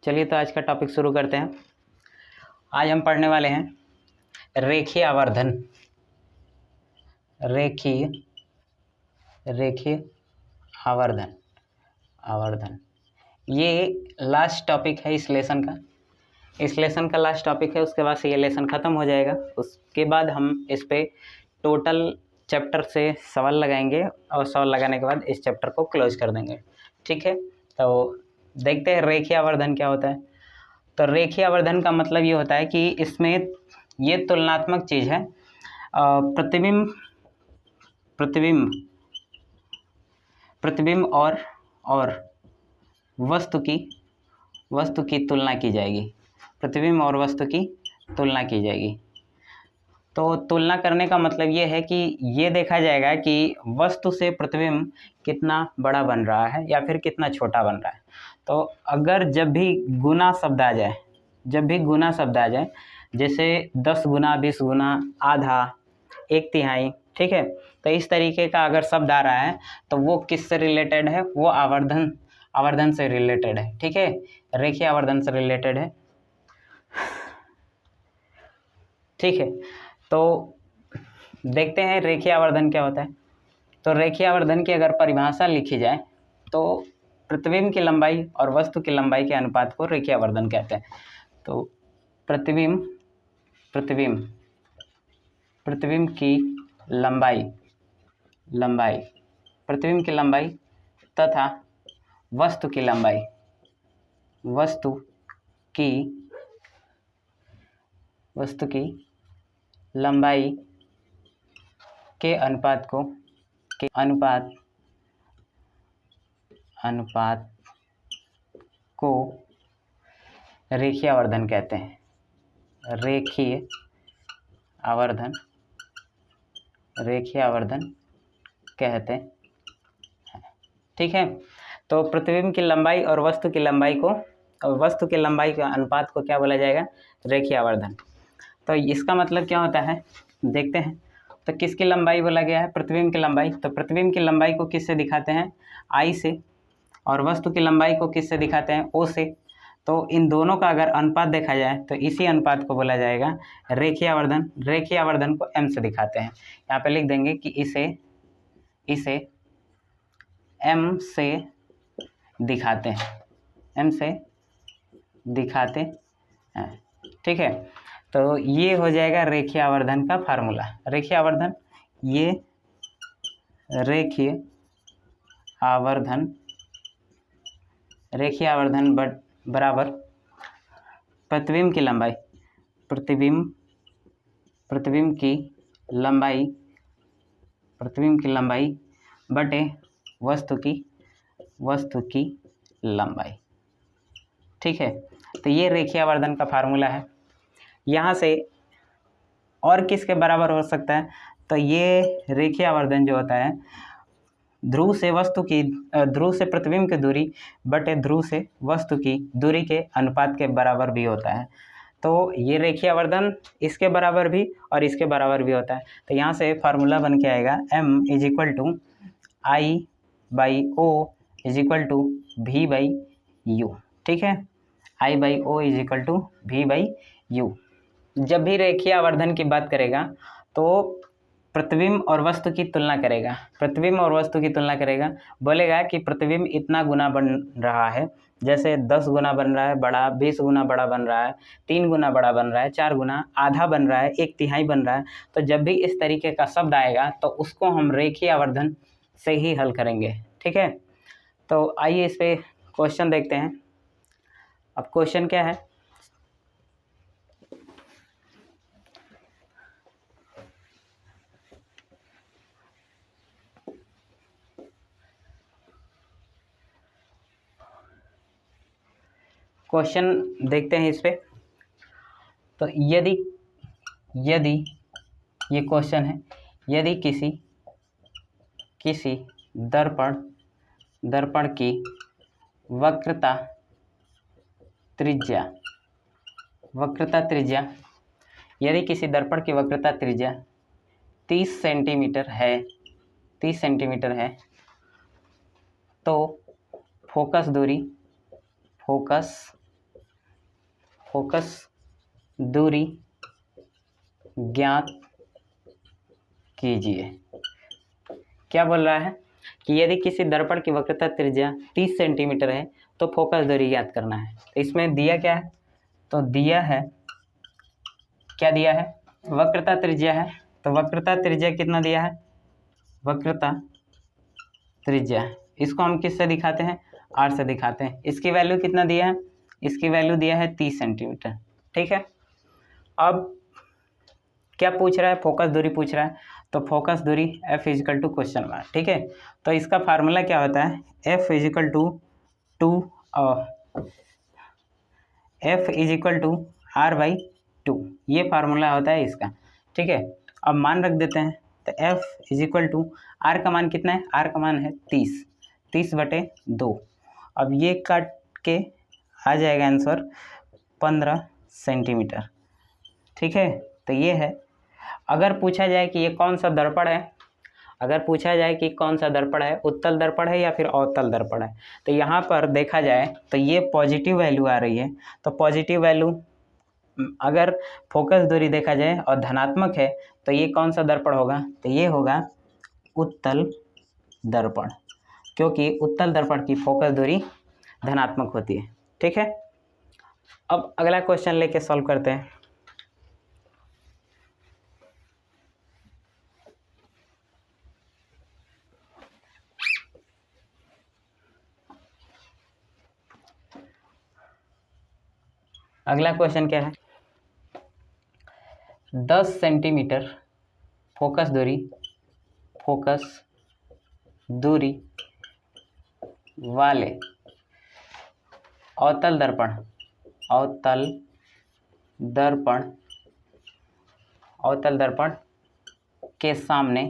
चलिए तो आज का टॉपिक शुरू करते हैं। आज हम पढ़ने वाले हैं रेखीय आवर्धन। रेखीय आवर्धन ये लास्ट टॉपिक है इस लेसन का लास्ट टॉपिक है। उसके बाद से ये लेसन ख़त्म हो जाएगा। उसके बाद हम इस पे टोटल चैप्टर से सवाल लगाएंगे और सवाल लगाने के बाद इस चैप्टर को क्लोज कर देंगे। ठीक है, तो देखते हैं रेखीय आवर्धन क्या होता है। तो रेखीय आवर्धन का मतलब ये होता है कि इसमें ये तुलनात्मक चीज़ है। प्रतिबिंब और वस्तु की तुलना की जाएगी। प्रतिबिंब और वस्तु की तुलना की जाएगी। तो तुलना करने का मतलब ये है कि ये देखा जाएगा कि वस्तु से प्रतिबिंब कितना बड़ा बन रहा है या फिर कितना छोटा बन रहा है। तो अगर जब भी गुना शब्द आ जाए, जैसे 10 गुना, 20 गुना, आधा, 1/3, ठीक है, तो इस तरीके का अगर शब्द आ रहा है तो वो किससे रिलेटेड है? वो आवर्धन से रिलेटेड है। ठीक है, रेखीय आवर्धन से रिलेटेड है। ठीक है, तो देखते हैं रेखीय आवर्धन क्या होता है। तो रेखीय आवर्धन की अगर परिभाषा लिखी जाए तो प्रतिबिंब की लंबाई और वस्तु की लंबाई के अनुपात को रेखीय आवर्धन कहते हैं। तो प्रतिबिंब की लंबाई तथा वस्तु की लंबाई के अनुपात को रेखीय आवर्धन कहते हैं। रेखीय आवर्धन कहते हैं। ठीक है, तो प्रतिबिंब की लंबाई और वस्तु की लंबाई के अनुपात को क्या बोला जाएगा? रेखीय आवर्धन। तो इसका मतलब क्या होता है देखते हैं। तो किसकी लंबाई बोला गया है? प्रतिबिंब की लंबाई। तो प्रतिबिंब की लंबाई को किससे दिखाते हैं? आई से। और वस्तु की लंबाई को किससे दिखाते हैं? ओ से। तो इन दोनों का अगर अनुपात देखा जाए तो इसी अनुपात को बोला जाएगा रेखीय आवर्धन। रेखीय आवर्धन को एम से दिखाते हैं। यहाँ पे लिख देंगे कि इसे एम से दिखाते हैं। ठीक है, तो ये हो जाएगा रेखीय आवर्धन का फार्मूला। रेखीय आवर्धन बराबर प्रतिबिंब की लंबाई बटे वस्तु की लंबाई। ठीक है, तो ये रेखीय आवर्धन का फार्मूला है। यहाँ से और किसके बराबर हो सकता है? तो ये रेखीय आवर्धन जो होता है ध्रुव से प्रतिबिंब की दूरी बटे ध्रुव से वस्तु की दूरी के अनुपात के बराबर भी होता है। तो ये रेखीय आवर्धन इसके बराबर भी और इसके बराबर भी होता है। तो यहाँ से फार्मूला बन के आएगा m = I/O = V/U। ठीक है, I/O = V/U। जब भी रेखीय आवर्धन की बात करेगा तो प्रतिबिंब और वस्तु की तुलना करेगा। बोलेगा कि प्रतिबिंब इतना गुना बन रहा है, जैसे 10 गुना बन रहा है बड़ा, 20 गुना बड़ा बन रहा है, 3 गुना बड़ा बन रहा है, 4 गुना, आधा बन रहा है, 1/3 बन रहा है। तो जब भी इस तरीके का शब्द आएगा तो उसको हम रेखीय आवर्धन से ही हल करेंगे। ठीक है, तो आइए इस पे क्वेश्चन देखते हैं। अब क्वेश्चन क्या है? क्वेश्चन देखते हैं इस पे। तो यदि ये क्वेश्चन है, यदि किसी दर्पण की वक्रता त्रिज्या यदि किसी दर्पण की वक्रता त्रिज्या 30 सेंटीमीटर है तो फोकस फोकस दूरी ज्ञात कीजिए। क्या बोल रहा है कि यदि किसी दर्पण की वक्रता त्रिज्या 30 सेंटीमीटर है तो फोकस दूरी ज्ञात करना है। तो इसमें दिया क्या है, तो दिया है, क्या दिया है, वक्रता त्रिज्या है। तो वक्रता त्रिज्या कितना दिया है, वक्रता त्रिज्या, इसको हम किससे दिखाते हैं, आर से दिखाते हैं। इसकी वैल्यू कितना दिया है, इसकी वैल्यू दिया है 30 सेंटीमीटर। ठीक है, अब क्या पूछ रहा है, फोकस दूरी पूछ रहा है। तो फोकस दूरी F is equal to question mark. ठीक है, तो इसका फार्मूला क्या होता है, F इजिकल टू R/2, ये फार्मूला होता है इसका। ठीक है, अब मान रख देते हैं। तो F इजिकल टू R का मान कितना है, R का मान है 30/2। अब ये काट के आ जाएगा आंसर 15 सेंटीमीटर। ठीक है, तो ये है। अगर पूछा जाए कि ये कौन सा दर्पण है, अगर पूछा जाए कि कौन सा दर्पण है, उत्तल दर्पण है या फिर अवतल दर्पण है, तो यहाँ पर देखा जाए तो ये पॉजिटिव वैल्यू आ रही है। तो पॉजिटिव वैल्यू, अगर फोकस दूरी देखा जाए और धनात्मक है तो ये कौन सा दर्पण होगा, तो ये होगा उत्तल दर्पण, क्योंकि उत्तल दर्पण की फोकस दूरी धनात्मक होती है। ठीक है, अब अगला क्वेश्चन लेके सॉल्व करते हैं। अगला क्वेश्चन क्या है, 10 सेंटीमीटर फोकस दूरी वाले अवतल दर्पण के सामने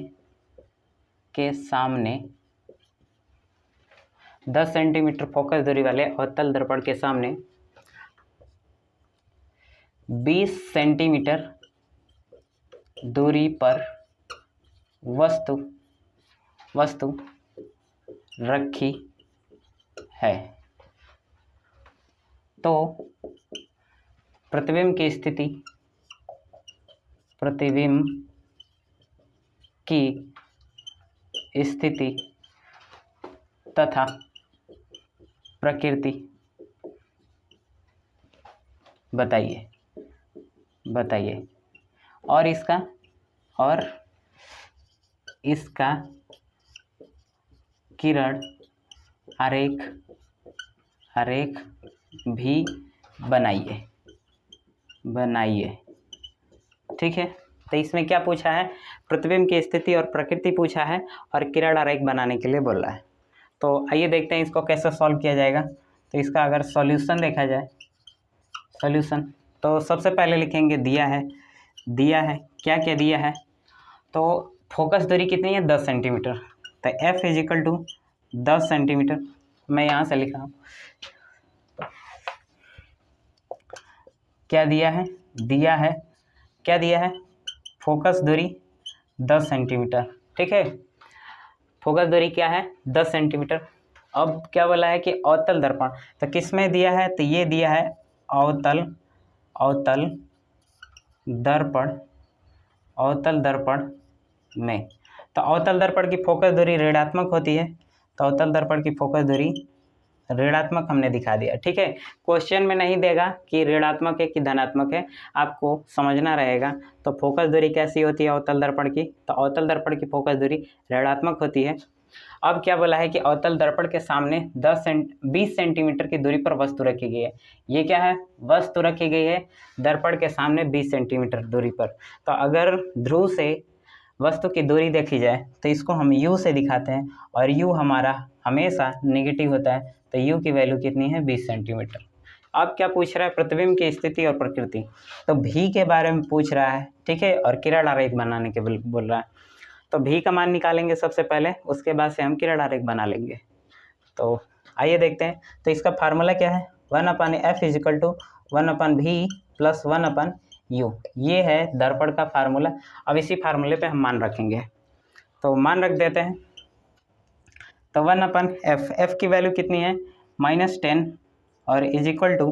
10 सेंटीमीटर फोकस दूरी वाले अवतल दर्पण के सामने 20 सेंटीमीटर दूरी पर वस्तु रखी है, तो प्रतिबिंब की स्थिति तथा प्रकृति बताइए। और इसका किरण आरेख भी बनाइए। ठीक है, तो इसमें क्या पूछा है, प्रतिबिंब की स्थिति और प्रकृति पूछा है और किरण आरेख बनाने के लिए बोल रहा है। तो आइए देखते हैं इसको कैसे सॉल्व किया जाएगा। तो इसका अगर सॉल्यूशन देखा जाए, तो सबसे पहले लिखेंगे दिया है क्या दिया है, तो फोकस दूरी कितनी है, 10 सेंटीमीटर। तो F इजिकल टू 10 सेंटीमीटर, मैं यहाँ से लिख रहा हूँ। क्या दिया है, क्या दिया है, फोकस दूरी 10 सेंटीमीटर। ठीक है, फोकस दूरी क्या है, 10 सेंटीमीटर। अब क्या बोला है कि अवतल दर्पण, तो किस में दिया है, तो ये दिया है अवतल दर्पण में। तो अवतल दर्पण की फोकस दूरी ऋणात्मक होती है, तो अवतल दर्पण की फोकस दूरी ऋणात्मक हमने दिखा दिया। ठीक है, क्वेश्चन में नहीं देगा कि ऋणात्मक है कि धनात्मक है, आपको समझना रहेगा। तो फोकस दूरी कैसी होती है अवतल दर्पण की, तो अवतल दर्पण की फोकस दूरी ऋणात्मक होती है। अब क्या बोला है कि अवतल दर्पण के सामने 20 सेंटीमीटर की दूरी पर वस्तु रखी गई है। ये क्या है, वस्तु रखी गई है दर्पण के सामने 20 सेंटीमीटर दूरी पर। तो अगर ध्रुव से वस्तु की दूरी देखी जाए तो इसको हम U से दिखाते हैं, और U हमारा हमेशा नेगेटिव होता है। तो U की वैल्यू कितनी है, 20 सेंटीमीटर। अब क्या पूछ रहा है, प्रतिबिंब की स्थिति और प्रकृति, तो V के बारे में पूछ रहा है। ठीक है, और किरण आरेख बनाने के बोल रहा है। तो V का मान निकालेंगे सबसे पहले, उसके बाद से हम किरण आरेख बना लेंगे। तो आइए देखते हैं। तो इसका फार्मूला क्या है, 1/F is equal to 1/V plus 1/U, ये है दर्पण का फार्मूला। अब इसी फार्मूले पे हम मान रखेंगे, तो मान रख देते हैं। तो 1/F की वैल्यू कितनी है, -10, और इजिकल टू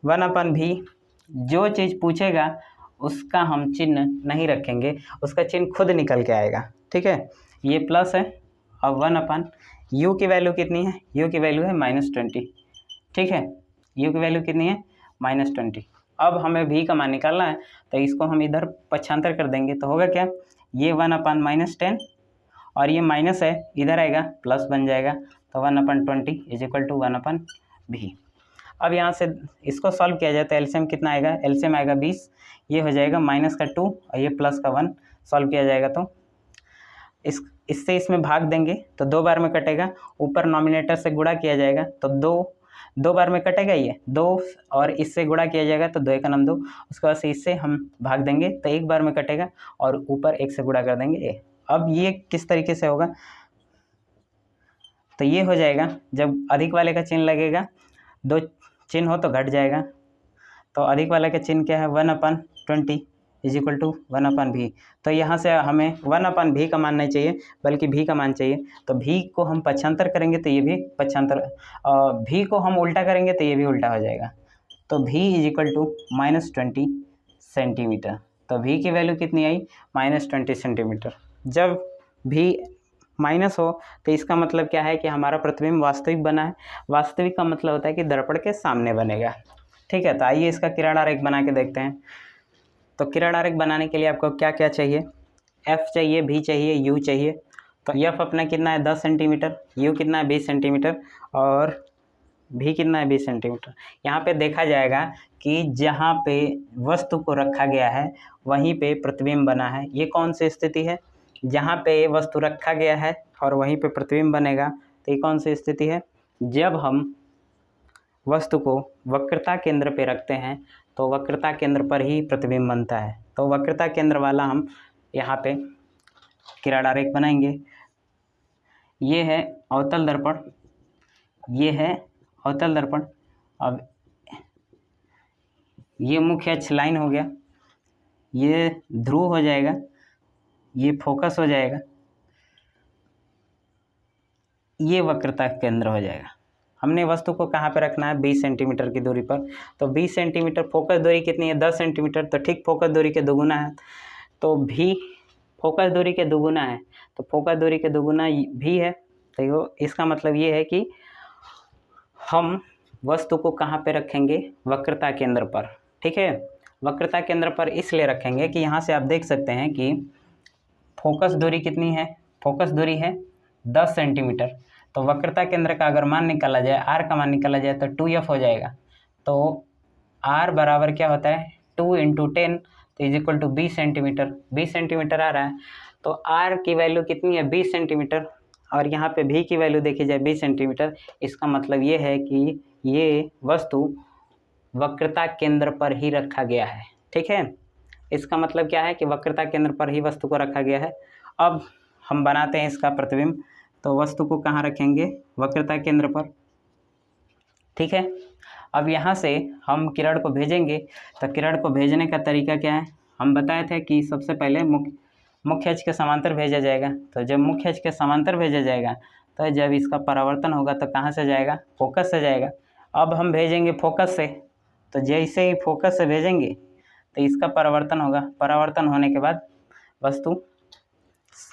1/V जो चीज़ पूछेगा उसका हम चिन्ह नहीं रखेंगे, उसका चिन्ह खुद निकल के आएगा। ठीक है, ये प्लस है और 1 यू की वैल्यू कितनी है, यू की वैल्यू है -20। ठीक है, यू की वैल्यू कितनी है -20। अब हमें भी का मान निकालना है, तो इसको हम इधर पक्षांतर कर देंगे तो होगा क्या, ये 1/-10 और ये माइनस है इधर आएगा प्लस बन जाएगा, तो 1/20 = 1/v। अब यहाँ से इसको सॉल्व किया जाए तो एलसीएम कितना आएगा, एलसीएम आएगा 20, ये हो जाएगा -2 और ये +1 सॉल्व किया जाएगा तो इससे इसमें भाग देंगे तो 2 बार में कटेगा, ऊपर नॉमिनेटर से गुणा किया जाएगा तो 2 बार में कटेगा, ये 2 और इससे गुणा किया जाएगा तो 2 × 2, उसके बाद से इससे हम भाग देंगे तो 1 बार में कटेगा और ऊपर 1 से गुणा कर देंगे। अब ये किस तरीके से होगा, तो ये हो जाएगा जब अधिक वाले का चिन्ह लगेगा, 2 चिन्ह हो तो घट जाएगा, तो अधिक वाले का चिन्ह क्या है 1/20 = 1/v। तो यहाँ से हमें 1/v का मान नहीं चाहिए बल्कि v का मान चाहिए, तो v को हम पक्षांतर करेंगे तो ये भी पक्षांतर, v को हम उल्टा करेंगे तो ये भी उल्टा हो जाएगा, तो v = -20 सेंटीमीटर। तो v की वैल्यू कितनी आई -20 सेंटीमीटर। जब v माइनस हो तो इसका मतलब क्या है कि हमारा प्रतिबिंब वास्तविक बना है। वास्तविक का मतलब होता है कि दर्पण के सामने बनेगा। ठीक है, तो आइए इसका किरण आरेख बना के देखते हैं। तो किरण आरेख बनाने के लिए आपको क्या क्या चाहिए, f चाहिए, v चाहिए, u चाहिए। तो f अपना कितना है 10 सेंटीमीटर, u कितना है 20 सेंटीमीटर और v कितना है 20 सेंटीमीटर। यहाँ पे देखा जाएगा कि जहाँ पे वस्तु को रखा गया है वहीं पे प्रतिबिंब बना है। ये कौन सी स्थिति है, जहाँ पे वस्तु रखा गया है और वहीं पे प्रतिबिंब बनेगा, तो ये कौन सी स्थिति है, जब हम वस्तु को वक्रता केंद्र पे रखते हैं तो वक्रता केंद्र पर ही प्रतिबिंब बनता है। तो वक्रता केंद्र वाला हम यहाँ पे किरण आरेख बनाएंगे। ये है अवतल दर्पण, ये है अवतल दर्पण। अब ये मुख्य अक्ष लाइन हो गया, ये ध्रुव हो जाएगा, ये फोकस हो जाएगा, ये वक्रता केंद्र हो जाएगा। हमने वस्तु को कहाँ पे रखना है 20 सेंटीमीटर की दूरी पर, तो 20 सेंटीमीटर, फोकस दूरी कितनी है 10 सेंटीमीटर, तो ठीक फोकस दूरी के दोगुना है, तो भी फोकस दूरी के दोगुना है, तो फोकस दूरी के दोगुना भी है। तो इसका मतलब ये है कि हम वस्तु को कहाँ पे रखेंगे, वक्रता केंद्र पर। ठीक है, वक्रता केंद्र पर इसलिए रखेंगे कि यहाँ से आप देख सकते हैं कि फोकस दूरी कितनी है, फोकस दूरी है 10 सेंटीमीटर, तो वक्रता केंद्र का अगर मान निकाला जाए, r का मान निकाला जाए तो 2f हो जाएगा। तो r बराबर क्या होता है 2 × 10 तो = 20 सेंटीमीटर, 20 सेंटीमीटर आ रहा है। तो r की वैल्यू कितनी है 20 सेंटीमीटर और यहाँ पे v की वैल्यू देखी जाए 20 सेंटीमीटर। इसका मतलब ये है कि ये वस्तु वक्रता केंद्र पर ही रखा गया है। ठीक है, इसका मतलब क्या है कि वक्रता केंद्र पर ही वस्तु को रखा गया है। अब हम बनाते हैं इसका प्रतिबिंब, तो वस्तु को कहाँ रखेंगे, वक्रता केंद्र पर। ठीक है, अब यहाँ से हम किरण को भेजेंगे, तो किरण को भेजने का तरीका क्या है, हम बताए थे कि सबसे पहले मुख्य अक्ष के समांतर भेजा जाएगा। तो जब मुख्य अक्ष के समांतर भेजा जाएगा तो जब इसका परावर्तन होगा तो कहाँ से जाएगा, फोकस से जाएगा। अब हम भेजेंगे फोकस से, तो जैसे ही फोकस से भेजेंगे तो इसका परावर्तन होगा, परावर्तन होने के बाद वस्तु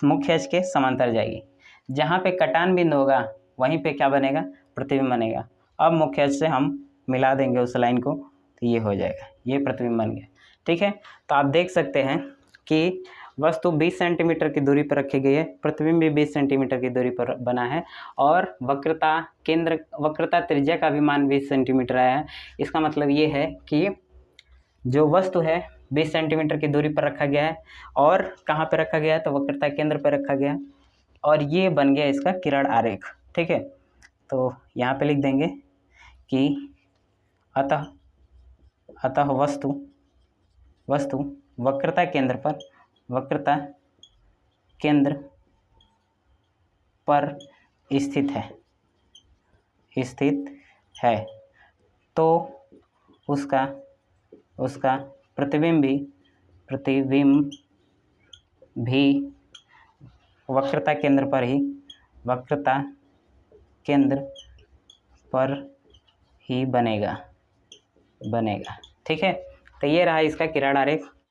मुख्य अक्ष के समांतर जाएगी। जहाँ पे कटान बिंदु होगा वहीं पे क्या बनेगा, प्रतिबिंब बनेगा। अब मुख्य अक्ष से हम मिला देंगे उस लाइन को, तो ये हो जाएगा, ये प्रतिबिंब बन गया। ठीक है, तो आप देख सकते हैं कि वस्तु 20 सेंटीमीटर की दूरी पर रखी गई है, प्रतिबिंब भी 20 सेंटीमीटर की दूरी पर बना है और वक्रता त्रिज्या का भी मान 20 सेंटीमीटर आया है। इसका मतलब ये है कि जो वस्तु है 20 सेंटीमीटर की दूरी पर रखा गया है और कहाँ पर रखा गया है, तो वक्रता केंद्र पर रखा गया है और ये बन गया इसका किरण आरेख। ठीक है, तो यहाँ पे लिख देंगे कि अतः वस्तु वक्रता केंद्र पर स्थित है, तो उसका प्रतिबिंब भी वक्रता केंद्र पर ही बनेगा। ठीक है, तो ये रहा इसका किरण आरेख।